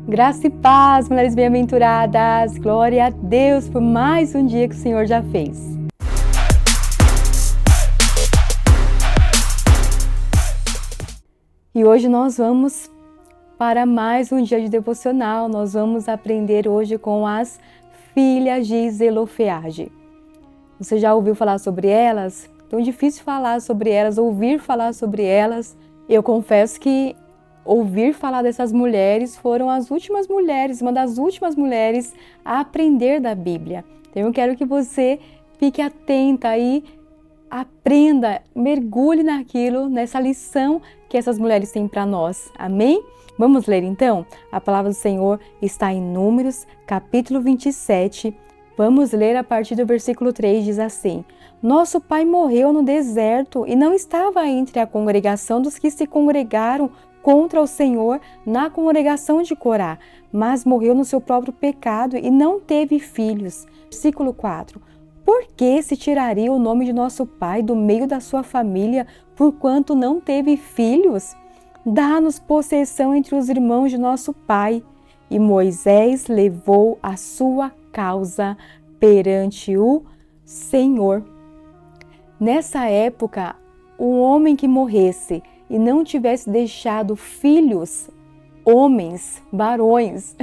Graça e paz, mulheres bem-aventuradas, glória a Deus por mais um dia que o Senhor já fez. E hoje nós vamos para mais um dia de devocional, nós vamos aprender hoje com as filhas de Zelofeade. Você já ouviu falar sobre elas? Tão difícil falar sobre elas, ouvir falar sobre elas. Eu confesso que ouvir falar dessas mulheres foram as últimas mulheres, uma das últimas mulheres a aprender da Bíblia. Então eu quero que você fique atenta e aprenda, mergulhe naquilo, nessa lição que essas mulheres têm para nós. Amém? Vamos ler então? A palavra do Senhor está em Números, capítulo 27. Vamos ler a partir do versículo 3, diz assim: Nosso pai morreu no deserto e não estava entre a congregação dos que se congregaram contra o Senhor na congregação de Corá, mas morreu no seu próprio pecado e não teve filhos. Versículo 4. Por que se tiraria o nome de nosso pai do meio da sua família, porquanto não teve filhos? Dá-nos possessão entre os irmãos de nosso pai. E Moisés levou a sua causa perante o Senhor. Nessa época, um homem que morresse e não tivesse deixado filhos, homens, varões,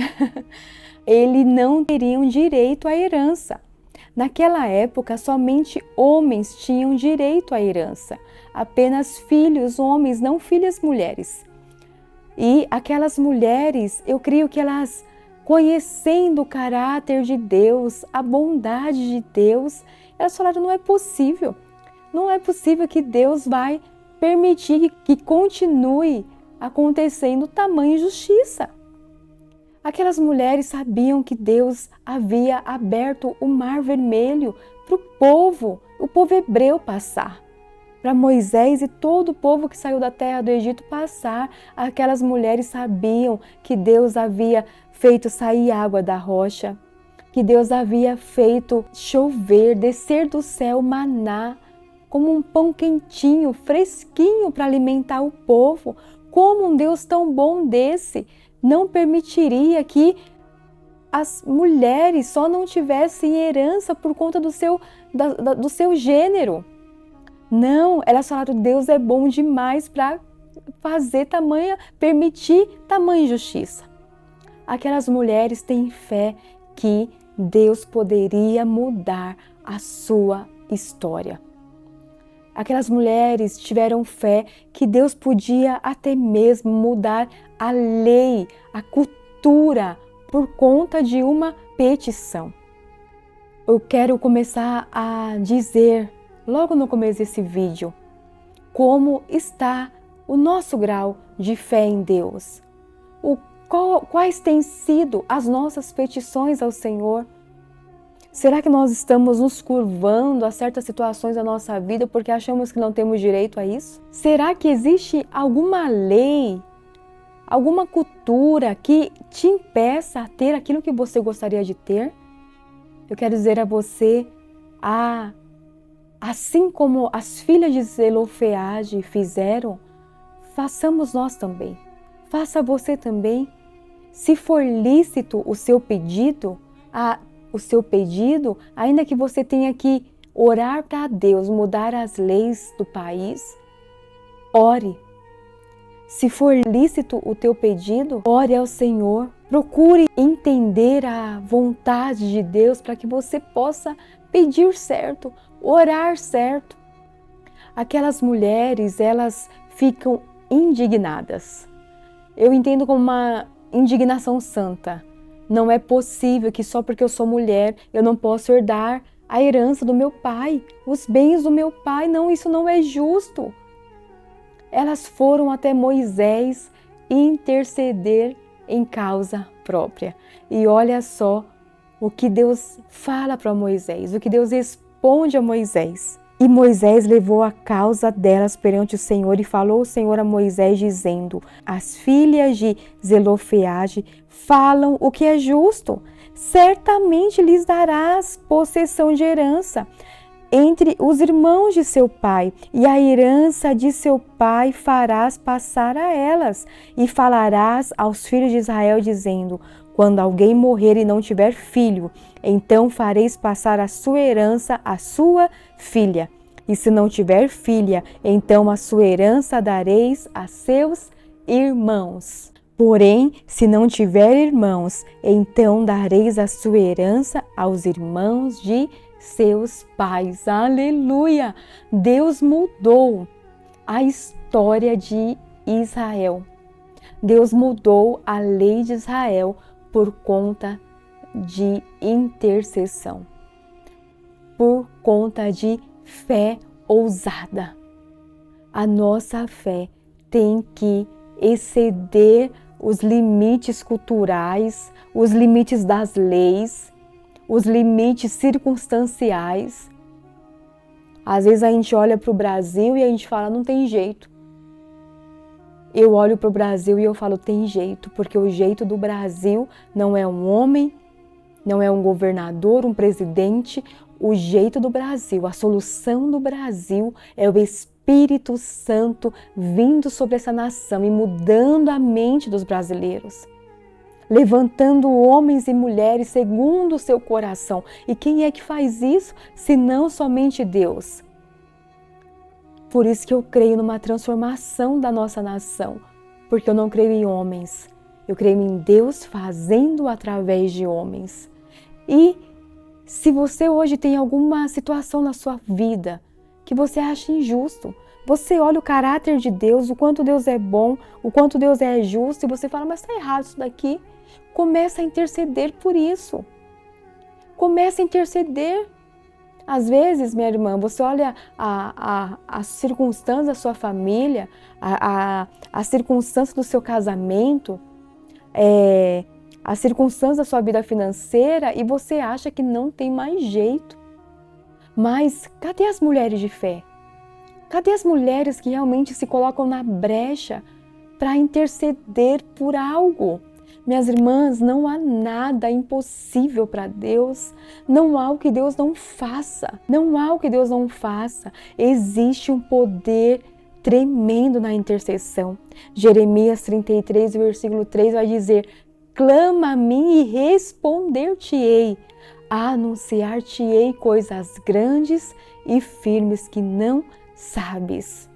eles não teriam direito à herança. Naquela época, somente homens tinham direito à herança, apenas filhos homens, não filhas mulheres. E aquelas mulheres, eu creio que elas, conhecendo o caráter de Deus, a bondade de Deus, elas falaram, não é possível que Deus vai permitir que continue acontecendo tamanha injustiça. Aquelas mulheres sabiam que Deus havia aberto o Mar Vermelho para o povo hebreu passar. Para Moisés e todo o povo que saiu da terra do Egito passar, aquelas mulheres sabiam que Deus havia feito sair água da rocha, que Deus havia feito chover, descer do céu maná, como um pão quentinho, fresquinho para alimentar o povo. Como um Deus tão bom desse não permitiria que as mulheres só não tivessem herança por conta do seu gênero? Não, elas falaram, Deus é bom demais para permitir tamanha injustiça. Aquelas mulheres têm fé que Deus poderia mudar a sua história. Aquelas mulheres tiveram fé que Deus podia até mesmo mudar a lei, a cultura, por conta de uma petição. Eu quero começar a dizer, logo no começo desse vídeo, como está o nosso grau de fé em Deus. Quais têm sido as nossas petições ao Senhor? Será que nós estamos nos curvando a certas situações da nossa vida porque achamos que não temos direito a isso? Será que existe alguma lei, alguma cultura que te impeça a ter aquilo que você gostaria de ter? Eu quero dizer a você, assim como as filhas de Zelofeade fizeram, façamos nós também. Faça você também. Se for lícito o seu pedido, ainda que você tenha que orar para Deus, mudar as leis do país, ore. Se for lícito o teu pedido, ore ao Senhor. Procure entender a vontade de Deus para que você possa pedir certo, orar certo. Aquelas mulheres, elas ficam indignadas. Eu entendo como uma indignação santa. Não é possível que só porque eu sou mulher eu não posso herdar a herança do meu pai, os bens do meu pai. Não, isso não é justo. Elas foram até Moisés interceder em causa própria. E olha só o que Deus fala para Moisés, o que Deus responde a Moisés. E Moisés levou a causa delas perante o Senhor e falou o Senhor a Moisés dizendo, as filhas de Zelofeade falam o que é justo, certamente lhes darás possessão de herança. entre os irmãos de seu pai, e a herança de seu pai farás passar a elas, e falarás aos filhos de Israel, dizendo: quando alguém morrer e não tiver filho, então fareis passar a sua herança à sua filha. E se não tiver filha, então a sua herança dareis a seus irmãos. Porém, se não tiver irmãos, então dareis a sua herança aos irmãos de seus pais. Aleluia! Deus mudou a história de Israel. Deus mudou a lei de Israel por conta de intercessão, por conta de fé ousada. A nossa fé tem que exceder os limites culturais, os limites das leis, os limites circunstanciais. Às vezes a gente olha para o Brasil e a gente fala, não tem jeito. Eu olho para o Brasil e eu falo, tem jeito, porque o jeito do Brasil não é um homem, não é um governador, um presidente. O jeito do Brasil, a solução do Brasil é o Espírito Santo vindo sobre essa nação e mudando a mente dos brasileiros, levantando homens e mulheres segundo o seu coração. E quem é que faz isso, se não somente Deus? Por isso que eu creio numa transformação da nossa nação, porque eu não creio em homens, eu creio em Deus fazendo através de homens. E se você hoje tem alguma situação na sua vida que você acha injusto, você olha o caráter de Deus, o quanto Deus é bom, o quanto Deus é justo, e você fala, mas está errado isso daqui. Começa a interceder por isso. Começa a interceder. Às vezes, minha irmã, você olha as circunstâncias da sua família, as circunstâncias do seu casamento, as circunstâncias da sua vida financeira e você acha que não tem mais jeito. Mas cadê as mulheres de fé? Cadê as mulheres que realmente se colocam na brecha para interceder por algo? Minhas irmãs, não há nada impossível para Deus. Não há o que Deus não faça. Não há o que Deus não faça. Existe um poder tremendo na intercessão. Jeremias 33, versículo 3 vai dizer: clama a mim e responder-te-ei. Anunciar-te-ei coisas grandes e firmes que não sabes.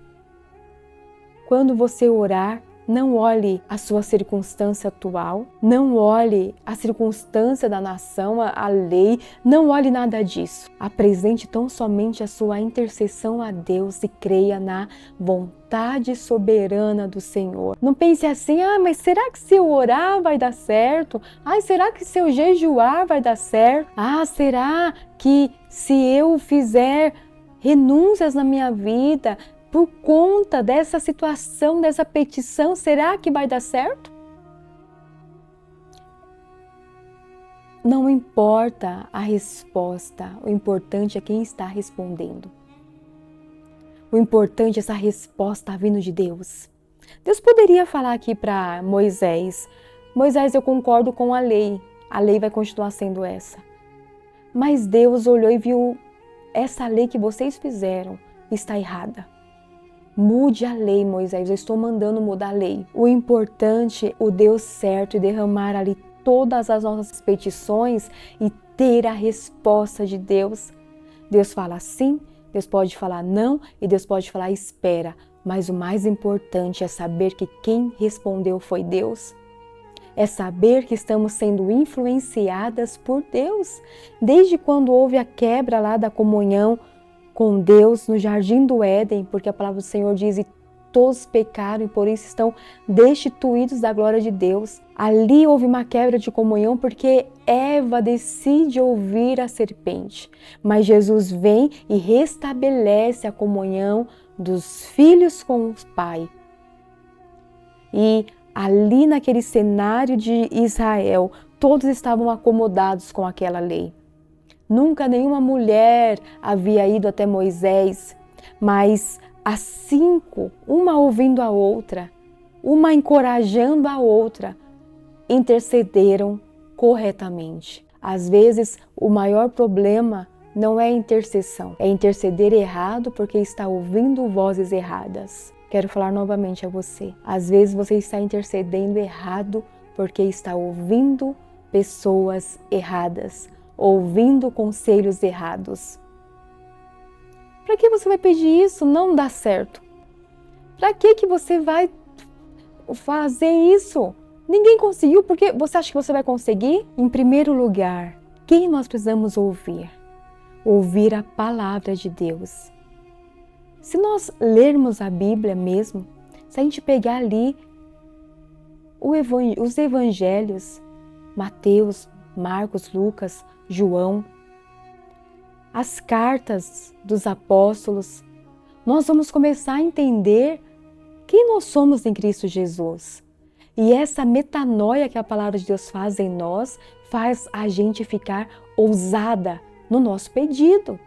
Quando você orar, não olhe a sua circunstância atual, não olhe a circunstância da nação, a lei, não olhe nada disso. Apresente tão somente a sua intercessão a Deus e creia na vontade soberana do Senhor. Não pense assim, mas será que se eu orar vai dar certo? Será que se eu jejuar vai dar certo? Será que se eu fizer renúncias na minha vida, por conta dessa situação, dessa petição, será que vai dar certo? Não importa a resposta, o importante é quem está respondendo. O importante é essa resposta vindo de Deus. Deus poderia falar aqui para Moisés: Moisés, eu concordo com a lei vai continuar sendo essa. Mas Deus olhou e viu, essa lei que vocês fizeram está errada. Mude a lei, Moisés, eu estou mandando mudar a lei. O importante é o Deus certo e derramar ali todas as nossas petições e ter a resposta de Deus. Deus fala sim, Deus pode falar não e Deus pode falar espera. Mas o mais importante é saber que quem respondeu foi Deus. É saber que estamos sendo influenciadas por Deus. Desde quando houve a quebra lá da comunhão com Deus no jardim do Éden, porque a palavra do Senhor diz: e todos pecaram e por isso estão destituídos da glória de Deus. Ali houve uma quebra de comunhão porque Eva decide ouvir a serpente, mas Jesus vem e restabelece a comunhão dos filhos com o Pai. E ali naquele cenário de Israel, todos estavam acomodados com aquela lei. Nunca nenhuma mulher havia ido até Moisés, mas as 5, uma ouvindo a outra, uma encorajando a outra, intercederam corretamente. Às vezes, o maior problema não é intercessão, é interceder errado porque está ouvindo vozes erradas. Quero falar novamente a você. Às vezes você está intercedendo errado porque está ouvindo pessoas erradas, ouvindo conselhos errados. Para que você vai pedir isso? Não dá certo. Para que você vai fazer isso? Ninguém conseguiu, porque você acha que você vai conseguir? Em primeiro lugar, quem nós precisamos ouvir? Ouvir a palavra de Deus. Se nós lermos a Bíblia mesmo, se a gente pegar ali os evangelhos, Mateus, Marcos, Lucas, João, as cartas dos apóstolos, nós vamos começar a entender quem nós somos em Cristo Jesus. E essa metanoia que a palavra de Deus faz em nós, faz a gente ficar ousada no nosso pedido.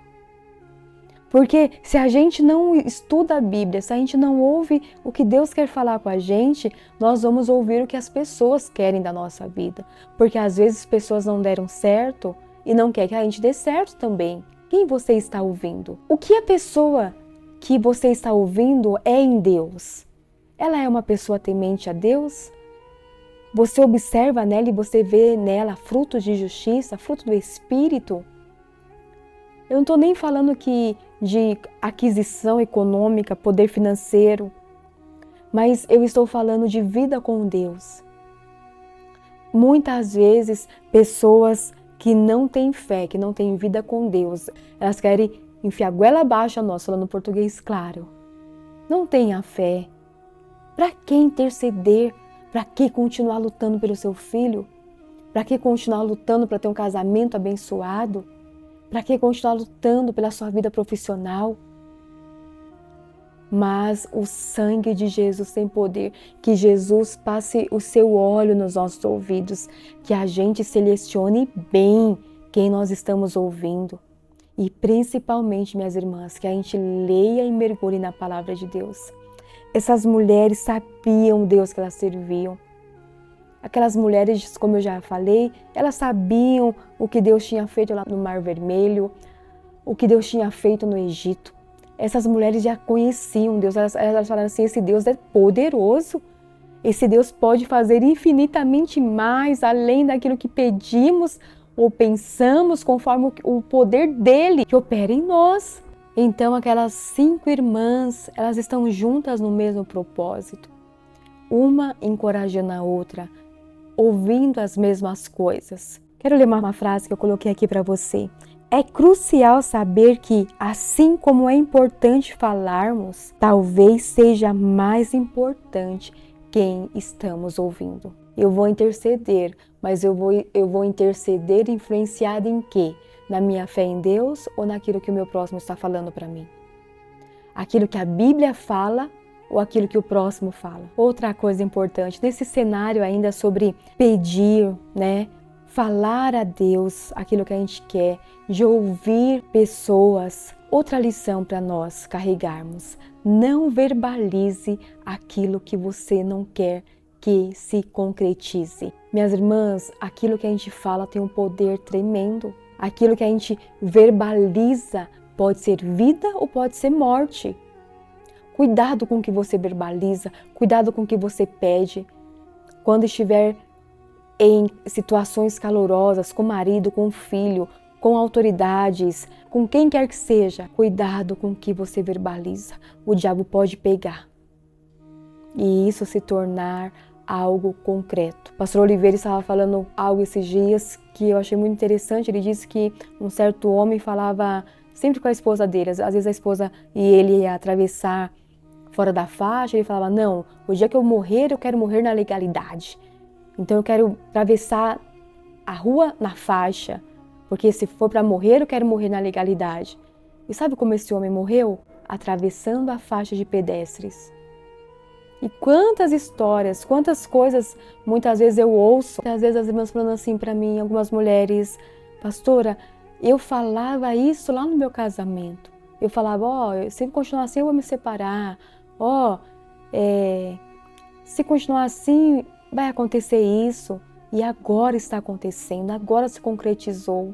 Porque se a gente não estuda a Bíblia, se a gente não ouve o que Deus quer falar com a gente, nós vamos ouvir o que as pessoas querem da nossa vida. Porque às vezes as pessoas não deram certo e não quer que a gente dê certo também. Quem você está ouvindo? O que a pessoa que você está ouvindo é em Deus? Ela é uma pessoa temente a Deus? Você observa nela e você vê nela fruto de justiça, fruto do Espírito? Eu não estou nem falando de aquisição econômica, poder financeiro, mas eu estou falando de vida com Deus. Muitas vezes, pessoas que não têm fé, que não têm vida com Deus, elas querem enfiar a goela abaixo a nós, falando português claro. Não tenha fé. Para que interceder? Para que continuar lutando pelo seu filho? Para que continuar lutando para ter um casamento abençoado? Para que continuar lutando pela sua vida profissional? Mas o sangue de Jesus tem poder, que Jesus passe o seu óleo nos nossos ouvidos, que a gente selecione bem quem nós estamos ouvindo. E principalmente, minhas irmãs, que a gente leia e mergulhe na palavra de Deus. Essas mulheres sabiam o Deus que elas serviam. Aquelas mulheres, como eu já falei, elas sabiam o que Deus tinha feito lá no Mar Vermelho, o que Deus tinha feito no Egito. Essas mulheres já conheciam Deus, elas falaram assim, esse Deus é poderoso, esse Deus pode fazer infinitamente mais, além daquilo que pedimos ou pensamos, conforme o poder dele que opera em nós. Então aquelas 5 irmãs, elas estão juntas no mesmo propósito, uma encorajando a outra, ouvindo as mesmas coisas. Quero ler uma frase que eu coloquei aqui para você. É crucial saber que, assim como é importante falarmos, talvez seja mais importante quem estamos ouvindo. Eu vou interceder, mas eu vou interceder influenciado em quê? Na minha fé em Deus ou naquilo que o meu próximo está falando para mim? Aquilo que a Bíblia fala ou aquilo que o próximo fala? Outra coisa importante, nesse cenário ainda sobre pedir, falar a Deus aquilo que a gente quer, de ouvir pessoas. Outra lição para nós carregarmos: não verbalize aquilo que você não quer que se concretize. Minhas irmãs, aquilo que a gente fala tem um poder tremendo. Aquilo que a gente verbaliza pode ser vida ou pode ser morte. Cuidado com o que você verbaliza, cuidado com o que você pede. Quando estiver em situações calorosas, com o marido, com o filho, com autoridades, com quem quer que seja, cuidado com o que você verbaliza. O diabo pode pegar e isso se tornar algo concreto. O pastor Oliveira estava falando algo esses dias que eu achei muito interessante. Ele disse que um certo homem falava sempre com a esposa dele. Às vezes a esposa e ele ia atravessar fora da faixa, ele falava, não, o dia que eu morrer, eu quero morrer na legalidade. Então eu quero atravessar a rua na faixa, porque se for para morrer, eu quero morrer na legalidade. E sabe como esse homem morreu? Atravessando a faixa de pedestres. E quantas histórias, quantas coisas muitas vezes eu ouço, às vezes as irmãs falando assim para mim, algumas mulheres, pastora, eu falava isso lá no meu casamento. Eu falava, se continuar assim eu vou me separar, se continuar assim vai acontecer isso. E agora está acontecendo, agora se concretizou.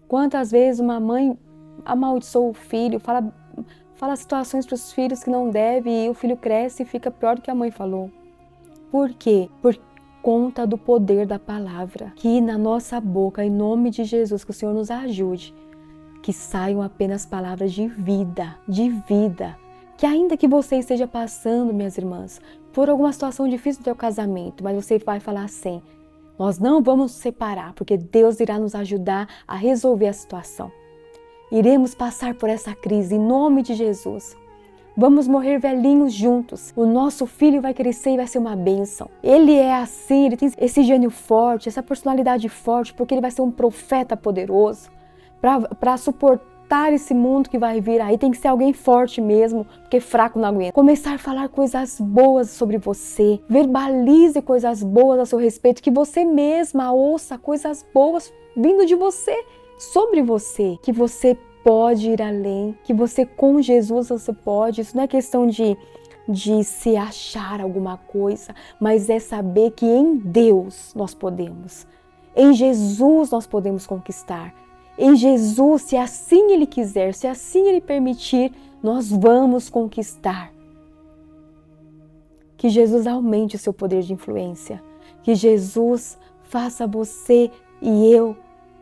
Quantas vezes uma mãe amaldiçoa o filho, fala situações para os filhos que não deve e o filho cresce e fica pior do que a mãe falou. Por quê? Por conta do poder da palavra. Que na nossa boca, em nome de Jesus, que o Senhor nos ajude, que saiam apenas palavras de vida, de vida. Que ainda que você esteja passando, minhas irmãs, por alguma situação difícil do teu casamento, mas você vai falar assim: nós não vamos nos separar, porque Deus irá nos ajudar a resolver a situação. Iremos passar por essa crise em nome de Jesus. Vamos morrer velhinhos juntos. O nosso filho vai crescer e vai ser uma bênção. Ele é assim, ele tem esse gênio forte, essa personalidade forte, porque ele vai ser um profeta poderoso para suportar esse mundo que vai vir aí. Tem que ser alguém forte mesmo, porque fraco não aguenta. Começar a falar coisas boas sobre você. Verbalize coisas boas a seu respeito, que você mesma ouça coisas boas vindo de você, sobre você, que você pode ir além, que você com Jesus você pode. Isso não é questão de se achar alguma coisa, mas é saber que em Deus nós podemos. Em Jesus nós podemos conquistar. Em Jesus, se assim Ele quiser, se assim Ele permitir, nós vamos conquistar. Que Jesus aumente o seu poder de influência. Que Jesus faça você e eu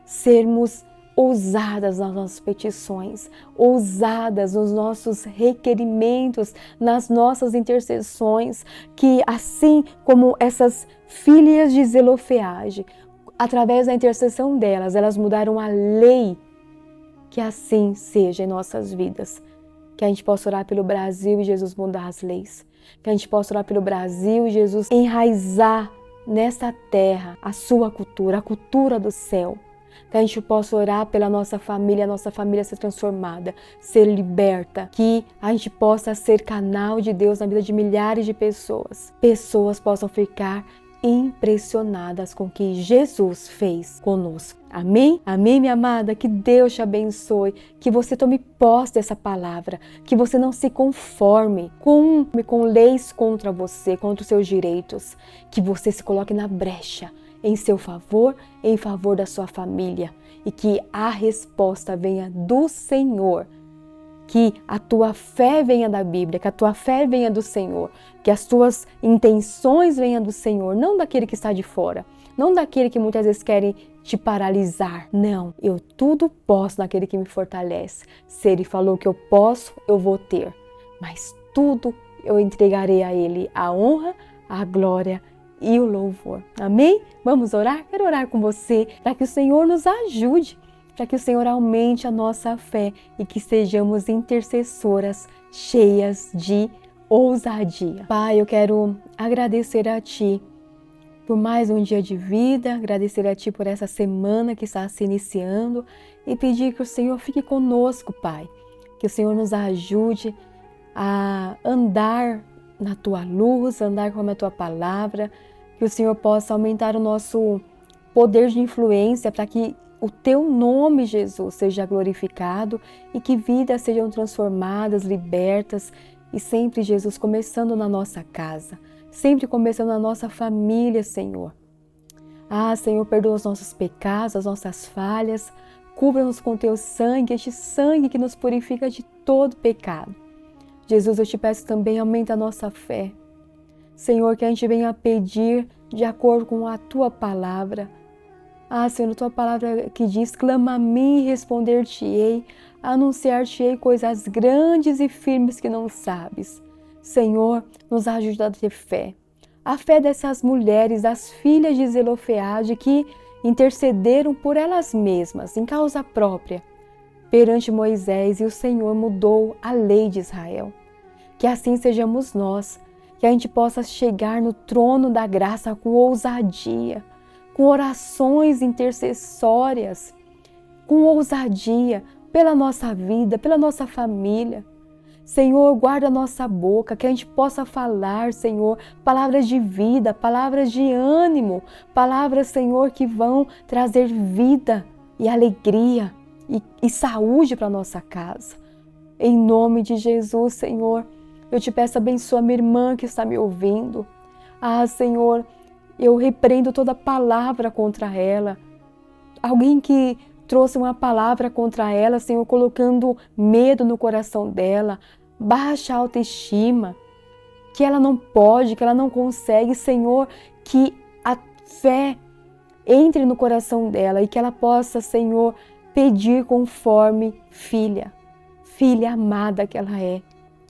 sermos ousadas nas nossas petições, ousadas nos nossos requerimentos, nas nossas intercessões, que assim como essas filhas de Zelofeade, através da intercessão delas, elas mudaram a lei, que assim seja em nossas vidas. Que a gente possa orar pelo Brasil e Jesus mudar as leis. Que a gente possa orar pelo Brasil e Jesus enraizar nessa terra a sua cultura, a cultura do céu. Que a gente possa orar pela nossa família, a nossa família ser transformada, ser liberta. Que a gente possa ser canal de Deus na vida de milhares de pessoas. Pessoas possam ficar impressionadas com o que Jesus fez conosco. Amém? Amém, minha amada? Que Deus te abençoe, que você tome posse dessa palavra, que você não se conforme com leis contra você, contra os seus direitos, que você se coloque na brecha em seu favor, em favor da sua família, e que a resposta venha do Senhor. Que a tua fé venha da Bíblia, que a tua fé venha do Senhor, que as tuas intenções venham do Senhor, não daquele que está de fora, não daquele que muitas vezes querem te paralisar. Não, eu tudo posso naquele que me fortalece. Se Ele falou que eu posso, eu vou ter, mas tudo eu entregarei a Ele, a honra, a glória e o louvor. Amém? Vamos orar? Quero orar com você para que o Senhor nos ajude, para que o Senhor aumente a nossa fé e que sejamos intercessoras cheias de ousadia. Pai, eu quero agradecer a Ti por mais um dia de vida, agradecer a Ti por essa semana que está se iniciando e pedir que o Senhor fique conosco, Pai. Que o Senhor nos ajude a andar na Tua luz, andar com a Tua palavra, que o Senhor possa aumentar o nosso poder de influência para que o Teu nome, Jesus, seja glorificado e que vidas sejam transformadas, libertas e sempre, Jesus, começando na nossa casa, sempre começando na nossa família, Senhor. Ah, Senhor, perdoa os nossos pecados, as nossas falhas, cubra-nos com Teu sangue, este sangue que nos purifica de todo pecado. Jesus, eu te peço também, aumenta a nossa fé. Senhor, que a gente venha pedir de acordo com a Tua palavra. Ah, Senhor, a Tua palavra que diz, clama a mim e responder-te-ei, anunciar-te-ei coisas grandes e firmes que não sabes. Senhor, nos ajuda a ter fé. A fé dessas mulheres, das filhas de Zelofeade, que intercederam por elas mesmas, em causa própria, perante Moisés, e o Senhor mudou a lei de Israel. Que assim sejamos nós, que a gente possa chegar no trono da graça com ousadia, com orações intercessórias, com ousadia pela nossa vida, pela nossa família. Senhor, guarda a nossa boca, que a gente possa falar, Senhor, palavras de vida, palavras de ânimo, palavras, Senhor, que vão trazer vida e alegria e saúde para a nossa casa. Em nome de Jesus, Senhor, eu te peço, abençoa minha irmã que está me ouvindo. Ah, Senhor, eu repreendo toda palavra contra ela. Alguém que trouxe uma palavra contra ela, Senhor, colocando medo no coração dela, baixa autoestima, que ela não pode, que ela não consegue, Senhor, que a fé entre no coração dela e que ela possa, Senhor, pedir conforme filha amada que ela é.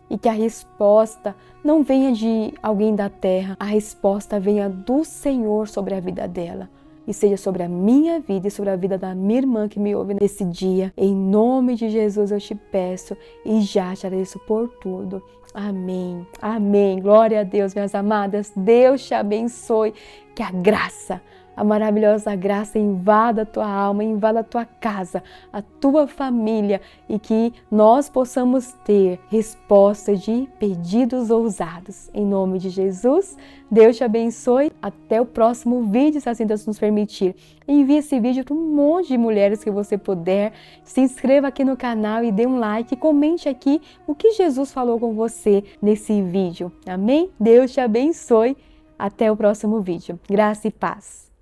E que a resposta não venha de alguém da terra, a resposta venha do Senhor sobre a vida dela. E seja sobre a minha vida e sobre a vida da minha irmã que me ouve nesse dia. Em nome de Jesus eu te peço e já te agradeço por tudo. Amém. Amém. Glória a Deus, minhas amadas. Deus te abençoe. Que a graça, a maravilhosa graça invada a tua alma, invada a tua casa, a tua família e que nós possamos ter respostas de pedidos ousados. Em nome de Jesus, Deus te abençoe. Até o próximo vídeo, se assim Deus nos permitir. Envie esse vídeo para um monte de mulheres que você puder. Se inscreva aqui no canal e dê um like e comente aqui o que Jesus falou com você nesse vídeo. Amém? Deus te abençoe. Até o próximo vídeo. Graça e paz.